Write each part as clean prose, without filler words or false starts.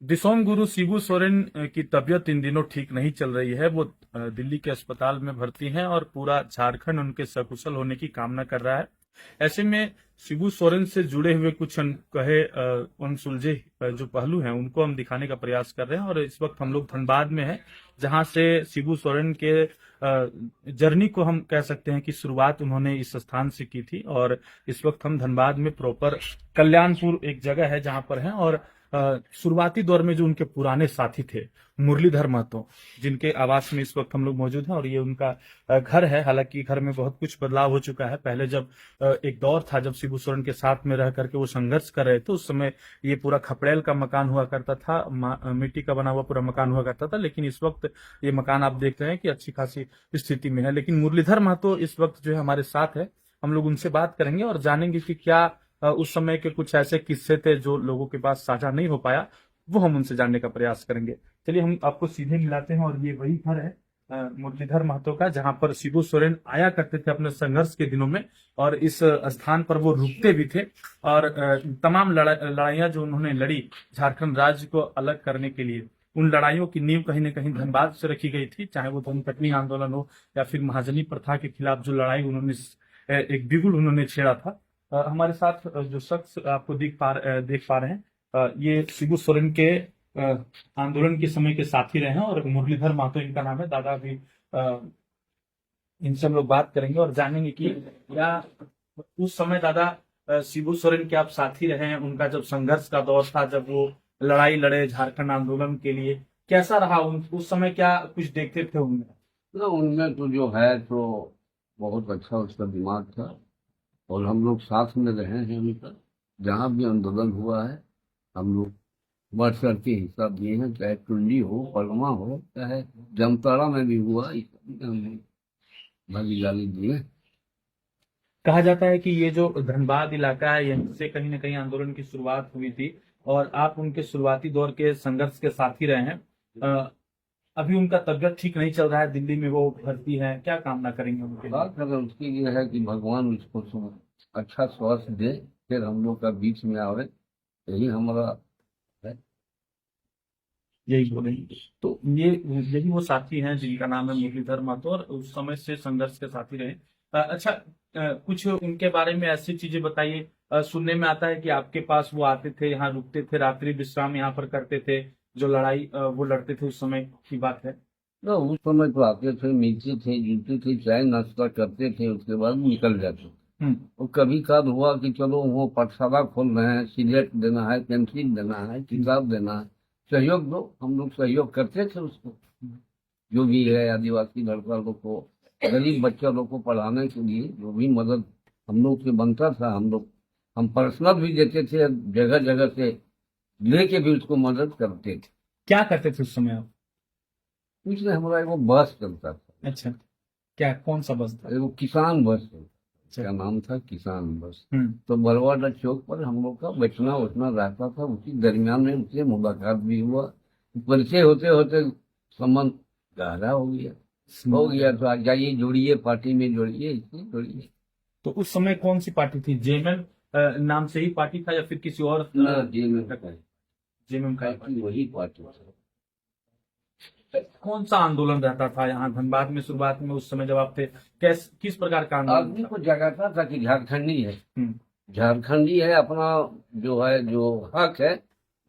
दिसोंग गुरु शिबू सोरेन की तबीयत इन दिनों ठीक नहीं चल रही है। वो दिल्ली के अस्पताल में भर्ती हैं और पूरा झारखंड उनके सकुशल होने की कामना कर रहा है। ऐसे में शिबू सोरेन से जुड़े हुए कुछ कहे अनसुलझे जो पहलू हैं उनको हम दिखाने का प्रयास कर रहे हैं। और इस वक्त हम लोग धनबाद में हैं, जहां से शिबू सोरेन के जर्नी को हम कह सकते हैं कि शुरुआत उन्होंने इस स्थान से की थी। और इस वक्त हम धनबाद में प्रॉपर कल्याणपुर एक जगह है जहां पर हैं। और शुरुआती दौर में जो उनके पुराने साथी थे मुरलीधर महतो, जिनके आवास में इस वक्त हम लोग मौजूद हैं, और ये उनका घर है। हालांकि घर में बहुत कुछ बदलाव हो चुका है। पहले जब एक दौर था जब शिबू सोरेन के साथ में रह करके वो संघर्ष कर रहे थे, उस समय ये पूरा खपड़ेल का मकान हुआ करता था, मिट्टी का बना हुआ पूरा मकान हुआ करता था। लेकिन इस वक्त ये मकान आप देख रहे हैं कि अच्छी खासी स्थिति में है। लेकिन मुरलीधर महतो इस वक्त जो है हमारे साथ है। हम लोग उनसे बात करेंगे और जानेंगे कि क्या उस समय के कुछ ऐसे किस्से थे जो लोगों के पास साझा नहीं हो पाया, वो हम उनसे जानने का प्रयास करेंगे। चलिए हम आपको सीधे मिलाते हैं। और ये वही घर है मुरलीधर महतो का, जहां पर शिबू सोरेन आया करते थे अपने संघर्ष के दिनों में। और इस स्थान पर वो रुकते भी थे। और तमाम लड़ाइयां जो उन्होंने लड़ी झारखंड राज्य को अलग करने के लिए, उन लड़ाइयों की नींव कहीं ना कहीं धनबाद से रखी गई थी। चाहे वो धनकटनी आंदोलन हो या फिर महाजनी प्रथा के खिलाफ जो लड़ाई उन्होंने एक बिगुल उन्होंने छेड़ा था। हमारे साथ जो शख्स आपको देख पा रहे हैं, ये शिबू सोरेन के आंदोलन के समय के साथी रहे हैं। और मुरलीधर महतो इनका नाम है। दादा भी इनसे हम लोग बात करेंगे और जानेंगे कि क्या उस समय दादा शिबू सोरेन के आप साथी रहे हैं, उनका जब संघर्ष का दौर था, जब वो लड़ाई लड़े झारखंड आंदोलन के लिए, कैसा रहा उस समय, क्या कुछ देखते थे उनमें? ना उनमें तो जो है तो बहुत अच्छा उसका दिमाग था। और हम लोग साथ में रहे हैं उनका। जहाँ भी आंदोलन हुआ है हम लोग बढ़ चढ़ के हिस्सा दिए हैं, चाहे टुंडी हो, पलमा हो, चाहे जमताड़ा में भी हुआ, इस सब में हम लोग भागीदारी दिए। कहा जाता है कि ये जो धनबाद इलाका है, यहीं से कहीं ना कहीं आंदोलन की शुरुआत हुई थी। और आप उनके शुरुआती दौर के संघर्ष के साथी रहे हैं। अभी उनका तबियत ठीक नहीं चल रहा है, दिल्ली में वो भर्ती है, क्या कामना करेंगे उनके लिए? बात अगर उसकी ये है कि भगवान उसको अच्छा स्वास्थ्य दे, फिर हम लोग का बीच में आवे, यही हमारा है। यही बोलेंगे तो ये यही वो साथी हैं जिनका नाम है मुरलीधर महतो, और उस समय से संघर्ष के साथी रहे। अच्छा, कुछ उनके बारे में ऐसी चीजें बताइए। सुनने में आता है कि आपके पास वो आते थे, यहाँ रुकते थे, रात्रि विश्राम यहाँ पर करते थे, जो लड़ाई वो लड़ते थे उस समय की बात है। तो उस समय तो आते थे, मिलते थे, जुलते थे, चाय नाश्ता करते थे, उसके बाद निकल जाते थे। हम्म। और कभी कभार हुआ कि चलो वो पाठशाला खोल रहे हैं, सिगरेट देना है, पेंसिल देना है, किताब देना है, सहयोग दो, हम लोग सहयोग करते थे उसको। जो भी है आदिवासी लड़का लोग को, गरीब बच्चा लोग को पढ़ाने के लिए जो भी मदद हम लोग से बनता था, हम पर्सनल भी देते थे, जगह जगह से लेके भी उसको मदद करते थे। क्या करते थे उस समय आप? इसलिए हमारा एगो बस चलता था, अच्छा, क्या कौन सा बस था? एगो किसान बस चलता था। अच्छा। क्या नाम था? किसान बस। हम्म। तो बरवाडा चौक पर हम लोग का बैठना उठना रहता था। उसी दरमियान में उससे मुलाकात भी हुआ, परिचय होते होते संबंध गहरा हो गया तो आ जाइए, जुड़िए, पार्टी में जुड़िए, इसमें जुड़िए। तो उस समय कौन सी पार्टी थी? जेएमएम नाम से ही पार्टी था या फिर किसी और? ना जी में जेएमएम का ही पार्टी वही पार्टी था। पार्टी। कौन सा आंदोलन रहता था यहाँ धनबाद में शुरुआत में, उस समय जब आप थे? किस प्रकार का आंदोलन आदमी था? को जगाता था कि झारखंडी है, हम्म। झारखंडी है, अपना जो है जो हक है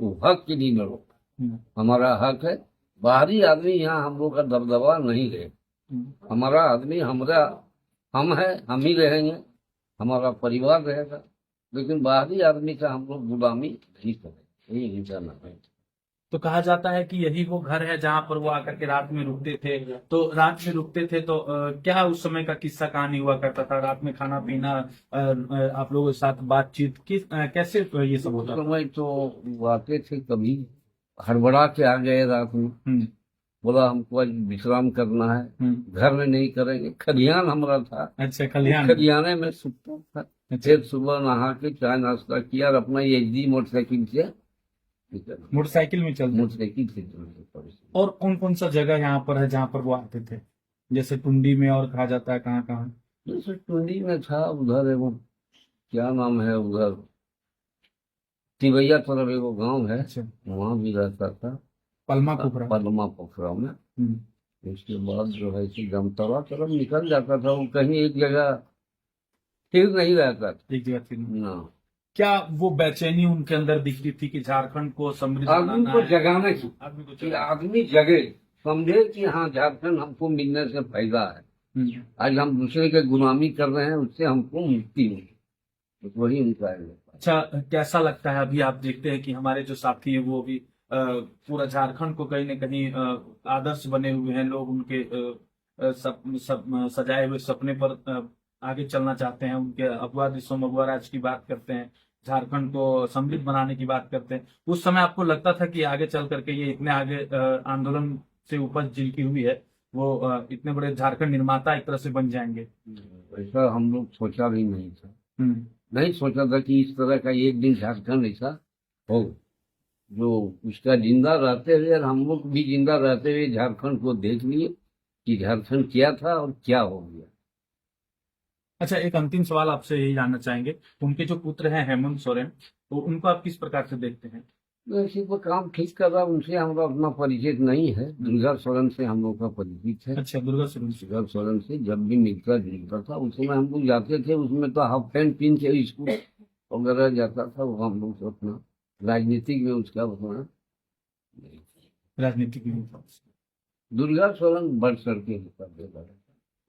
वो हक के लिए लड़ो। हम्म। हमारा हक है। बाहरी आदमी यहाँ हम लोग का दबदबा नहीं रहे। हमारा आदमी हमारा, हम है, हम ही रहेंगे, हमारा परिवार रहेगा। लेकिन बाहरी आदमी का हम लोग गुलामी नहीं करें, यही निशाना है। तो कहा जाता है कि यही वो घर है जहां पर वो आकर के रात में रुकते थे। तो रात में रुकते थे तो क्या उस समय का किस्सा कहानी हुआ करता था? रात में खाना पीना, आप लोगों के साथ बातचीत कैसे ये सब उस होता था? समय तो वो आते थे, कभी हड़बड़ा के आ गए रात में, हम्म। बोला हमको आज विश्राम करना है, हम्म। घर में नहीं करेंगे। खलिहान हमारा था, अच्छा, वो खलिहान। खलिहाने में सुतता था। अच्छा। फिर सुबह नहा के चाय नाश्ता किया और अपना एचडी मोटरसाइकिल से निकल, मोटरसाइकिल में चलते थे? मोटरसाइकिल से चलते पड़े। और कौन कौन सा जगह यहाँ पर है जहाँ पर वो आते थे? जैसे टुंडी में, और कहा जाता है कहाँ कहाँ? जैसे टुंडी में था, उधर एगो क्या नाम है उधर, तिवैया तरफ एगो गांव है, अच्छा, वहां भी रहता था, पलमा पोखरा। पदमा पोखरा में। हम्म, उसके बाद जो है कि जामताड़ा तरफ निकल जाता था, वो कहीं एक जगह स्थिर नहीं रहता था एक जगह थी। ना। क्या वो बेचैनी उनके अंदर दिखती थी कि झारखंड को समृद्ध आदमी बनाना को है? जगाना चाहिए आदमी को कि जगाना। आदमी जगे, समझे कि हाँ झारखंड हमको मिलने से फायदा है। हम्म। आज हम दूसरे के गुलामी कर रहे हैं, उससे हमको मुक्ति मिली, तो वही उनका है। अच्छा, कैसा लगता है अभी आप देखते हैं कि हमारे जो साथी है वो भी पूरा झारखंड को कहीं न कहीं आदर्श बने हुए हैं लोग, उनके सजाए हुए सपने पर आगे चलना चाहते हैं, उनके अगुआ दिसोम अगुआ राज की बात करते हैं, झारखंड को समृद्ध बनाने की बात करते हैं। उस समय आपको लगता था कि आगे चल करके ये इतने आगे आंदोलन से उपज जिनकी हुई है वो इतने बड़े झारखंड निर्माता एक तरह से बन जाएंगे? ऐसा हम लोग सोचा भी नहीं था, हम्म। नहीं सोचा था कि इस तरह का एक दिन झारखंड ऐसा हो, जो उसका जिंदा रहते हुए और हम लोग भी जिंदा रहते हुए झारखंड को देख लिए कि झारखंड क्या था और क्या हो गया। अच्छा, एक अंतिम सवाल आपसे यही जानना चाहेंगे, उनके जो पुत्र हैं हेमंत सोरेन, तो उनको आप किस प्रकार से देखते हैं? वैसे तो काम ठीक कर रहा, उनसे हमारा अपना परिचय नहीं है। दुर्गा सोरेन से हम लोग का परिचित है। अच्छा, दुर्गा सोरेन से। दुर्गा सोरेन से जब भी मिलता जुलता था, उस समय हम लोग जाते थे, उसमें तो हाफ पैंट पहन के स्कूल वगैरह जाता था। वो हम लोग तो अपना राजनीतिक में उसका अपना नहीं। राजनीतिक में। दुर्गा सोरेन बढ़ चढ़ के हिस्सा दे रहा है।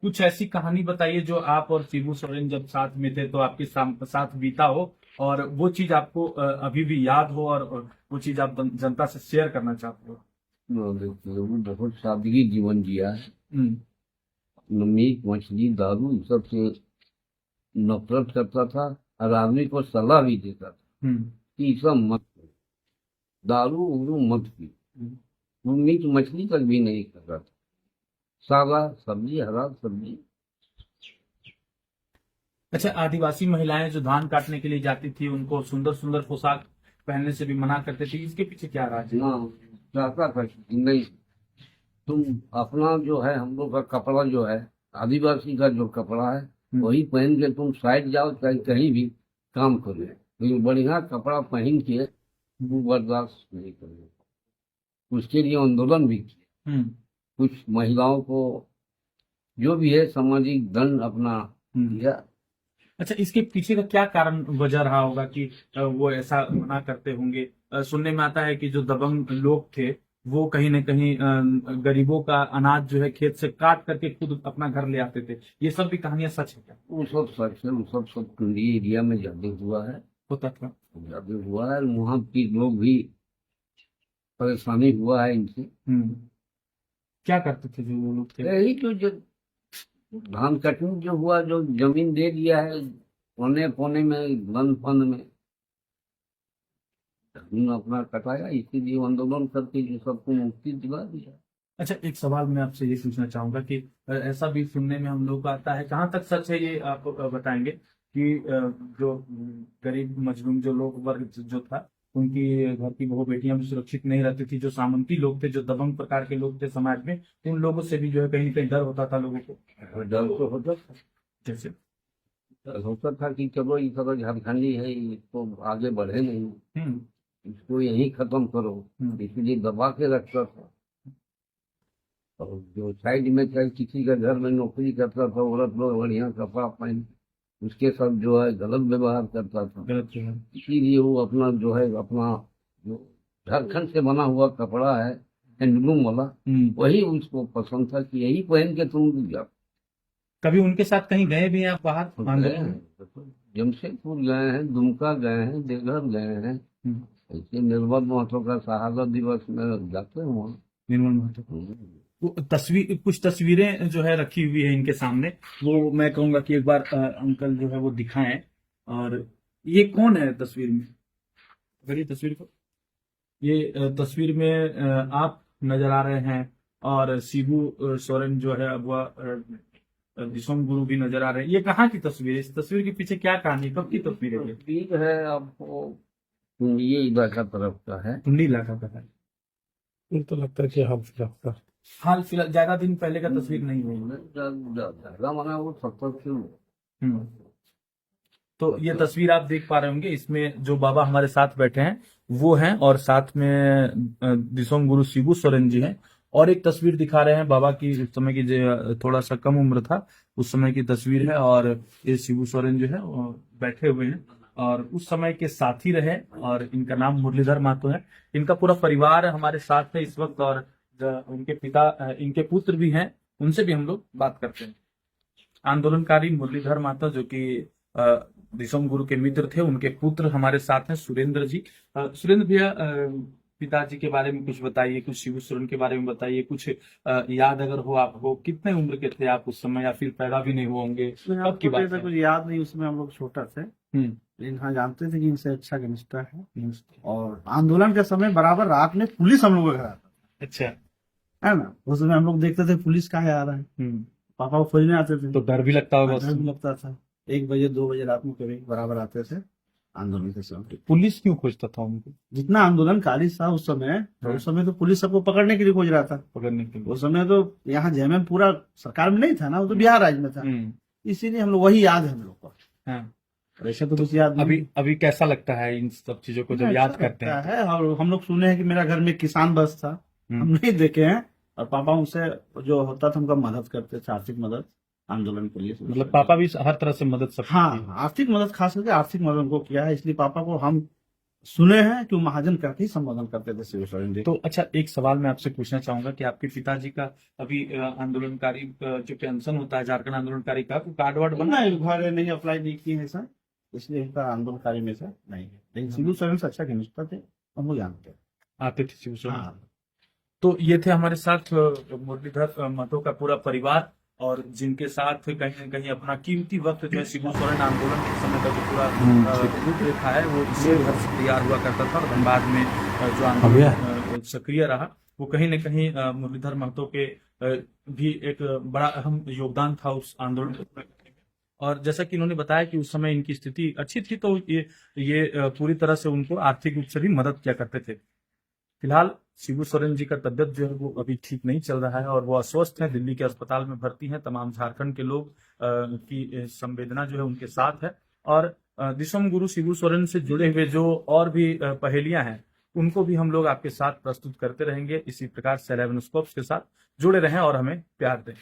कुछ ऐसी कहानी बताइए जो आप और शिबू सोरेन जब साथ में थे तो आपके साथ बीता हो और वो चीज आपको अभी भी याद हो और वो चीज आप जनता से शेयर करना चाहते हो। देखिए, वो बहुत सादगी जीवन जिया है। हम्म। मीट मछली दारू इन सब से नफरत करता था, और आदमी को सलाह भी देता था हम्म। कि ये सब मत करो, दारू उरू मत पी। वो मीट मछली तक भी नहीं खाता था, सादा सब्जी, हरा सब्जी। अच्छा, आदिवासी महिलाएं जो धान काटने के लिए जाती थी उनको सुंदर सुंदर पोशाक पहनने से भी मना करते थे, इसके पीछे क्या राज है? ना चाहता था कि नहीं, तुम अपना जो है, हम लोग का कपड़ा जो है, आदिवासी का जो कपड़ा है, वही पहन के तुम साइड जाओ, चाहे कहीं भी काम करो, लेकिन बढ़िया कपड़ा पहन के वो बर्दाश्त नहीं करेगा। उसके लिए आंदोलन भी किया। हम्म। कुछ महिलाओं को जो भी है सामाजिक दंड अपना दिया। अच्छा, इसके पीछे का क्या कारण वजह रहा होगा कि वो ऐसा मना करते होंगे? सुनने में आता है कि जो दबंग लोग थे वो कहीं न कहीं गरीबों का अनाज जो है खेत से काट करके खुद अपना घर ले आते थे, ये सब भी कहानियां सच है क्या? वो सब सच है, वो सब टुंडी एरिया में ज्यादा हुआ है, होता था। ज्यादा हुआ है। वहाँ की लोग भी परेशानी हुआ है इनसे। हम्म। क्या करते थे जो वो लोग थे? यही तो जो धान कटनी जो हुआ, जो जमीन दे दिया है पौने पौने में, वन फन में जमीन अपना कटाया, इसीलिए आंदोलन करके जो सबको मुक्ति दिला दिया। अच्छा, एक सवाल मैं आपसे ये पूछना चाहूंगा कि ऐसा भी सुनने में हम लोग को आता है, कहाँ तक सच है ये आप बताएंगे कि जो गरीब मजलूम जो लोग वर्ग जो था उनकी घर की बहू बेटियां भी सुरक्षित नहीं रहती थी, जो सामंती लोग थे, जो दबंग प्रकार के लोग थे समाज में, उन लोगों से भी जो है कहीं न कहीं डर होता था लोगों को। डर तो होता था, जैसे। डर होता था कि चलो ये सब झारखंडी है, इसको आगे बढ़े नहीं, हम्म। इसको यहीं खत्म करो, इसलिए दबा के रखता था। और जो साइड में चाहे किसी का घर में नौकरी करता था, औरत लोग बढ़िया कपड़ा पहन, उसके साथ जो है गलत व्यवहार करता था। गलत जो है। इसीलिए वो अपना जो है, अपना जो झारखंड से बना हुआ कपड़ा है हैंडलूम वाला, वही उसको पसंद था कि यही पहन के तुम जाओ। कभी उनके साथ कहीं गए भी हैं आप बाहर गए आंदोलन में? हैं, जमशेदपुर गए हैं, दुमका गए हैं, देवघर गए हैं। हम्म। ऐसे निर्मल महतो का शहादत दिवस में जाते हैं वहाँ। निर्मल महतो। वो तस्वीर, कुछ तस्वीरें जो है रखी हुई है इनके सामने, वो मैं कहूंगा कि एक बार अंकल जो है वो दिखाएं। और ये कौन है तस्वीर में? अगर ये तस्वीर को, ये तस्वीर में आप नजर आ रहे हैं और शिबू सोरेन जो है वो दिसोम गुरु भी नजर आ रहे हैं। ये कहाँ की तस्वीर है? इस तस्वीर के पीछे क्या कहानी, कब की तस्वीर है ये? ठीक है, आपको ये इलाका तरफ का है। टुंडी इलाका का है। मुझे तो लगता है कि हाल फिलहाल का हाल फिलहाल ज्यादा दिन पहले का तस्वीर नहीं हुई। ज्यादा माना वो 70 से हम्म। तो ये तस्वीर आप देख पा रहे होंगे, इसमें जो बाबा हमारे साथ बैठे हैं वो हैं, और साथ में दिसोम गुरु शिबू सोरेन जी हैं। और एक तस्वीर दिखा रहे हैं बाबा की, उस समय की जो थोड़ा सा कम उम्र था उस समय की तस्वीर है, और ये शिबू सोरेन जो है वो बैठे हुए हैं और उस समय के साथी रहे, और इनका नाम मुरलीधर महतो है। इनका पूरा परिवार हमारे साथ है इस वक्त, और उनके पिता, इनके पुत्र भी हैं, उनसे भी हम लोग बात करते हैं। आंदोलनकारी मुरलीधर महतो जो कि दिसोम गुरु के मित्र थे, उनके पुत्र हमारे साथ हैं सुरेंद्र जी। सुरेंद्र भैया, पिताजी के बारे में कुछ बताइए, कुछ शिबू सोरेन के बारे में बताइए, कुछ याद अगर हो आपको, कितने उम्र के थे आप उस समय, या फिर पैदा भी नहीं हुए होंगे, कब की बात है? कुछ याद नहीं, उसमें हम लोग छोटा थे, लेकिन हाँ जानते थे कि इनसे अच्छा घनिष्ठ है। और आंदोलन के समय बराबर रात में पुलिस हम लोग के घर आता था, अच्छा, है ना। उस समय हम लोग देखते थे पुलिस कहाँ आ रहा है, पापा को खोजने आते थे, तो डर भी लगता होगा उस डर भी समय। लगता था। 1 बजे 2 बजे रात में कभी बराबर आते थे आंदोलन के समय। पुलिस क्यों खोजता था उनको जितना आंदोलनकारी था उस समय, तो उस समय तो पुलिस सबको पकड़ने के लिए खोज रहा था। पकड़ने के लिए? उस समय तो यहाँ जेएमएम पूरा सरकार में नहीं था ना, वो तो बिहार राज्य में था, इसीलिए हम लोग वही याद है हम लोग को। हाँ। ऐसा तो कुछ याद नहीं। अभी कैसा लगता है इन सब चीजों को जब अच्छा याद करते लगता हैं? है। और हम लोग सुने हैं कि मेरा घर में किसान बस था, हम नहीं देखे हैं, और पापा उनसे जो होता था उनका मदद करते थे, आर्थिक मदद आंदोलन के लिए। मतलब पापा भी हर तरह से मदद सब हाँ, आर्थिक मदद, खास करके आर्थिक मदद उनको किया है, इसलिए पापा को हम सुने हैं कि वो महाजन करके ही संबोधन करते थे शिबू सोरेन जी। तो अच्छा, एक सवाल मैं आपसे पूछना चाहूंगा कि आपके पिताजी का अभी आंदोलनकारी जो पेंशन होता है झारखंड आंदोलनकारी का, तो कार्ड वार्ड बना? नहीं, घर नहीं अप्लाई नहीं किए हैं सर, इसलिए इनका आंदोलनकारी में सर नहीं है। लेकिन शिबू सोरेन से अच्छा घनिष्ठता थे, हम लोग जानते हैं। आते थे शिबू सोरेन। हाँ। तो ये थे हमारे साथ मुरलीधर महतो का पूरा परिवार, और जिनके साथ कहीं न कहीं अपना कीमती वक्त जो है शिबू सोरेन आंदोलन के समय का जो पूरा रूपरेखा है वो इसी घर से तैयार हुआ करता था। और धनबाद में जो आंदोलन सक्रिय रहा, वो कहीं न कहीं मुरलीधर महतो के भी एक बड़ा अहम योगदान था उस आंदोलन को। और जैसा कि इन्होंने बताया कि उस समय इनकी स्थिति अच्छी थी, तो ये पूरी तरह से उनको आर्थिक रूप से भी मदद किया करते थे। फिलहाल शिबू सोरेन जी का तबियत जो है वो अभी ठीक नहीं चल रहा है, और वो अस्वस्थ हैं, दिल्ली के अस्पताल में भर्ती हैं। तमाम झारखंड के लोग की संवेदना जो है उनके साथ है, और दिसोम गुरु शिबू सोरेन से जुड़े हुए जो और भी पहेलियां हैं उनको भी हम लोग आपके साथ प्रस्तुत करते रहेंगे। इसी प्रकार से 11 स्कोप्स के साथ जुड़े रहें और हमें प्यार दें।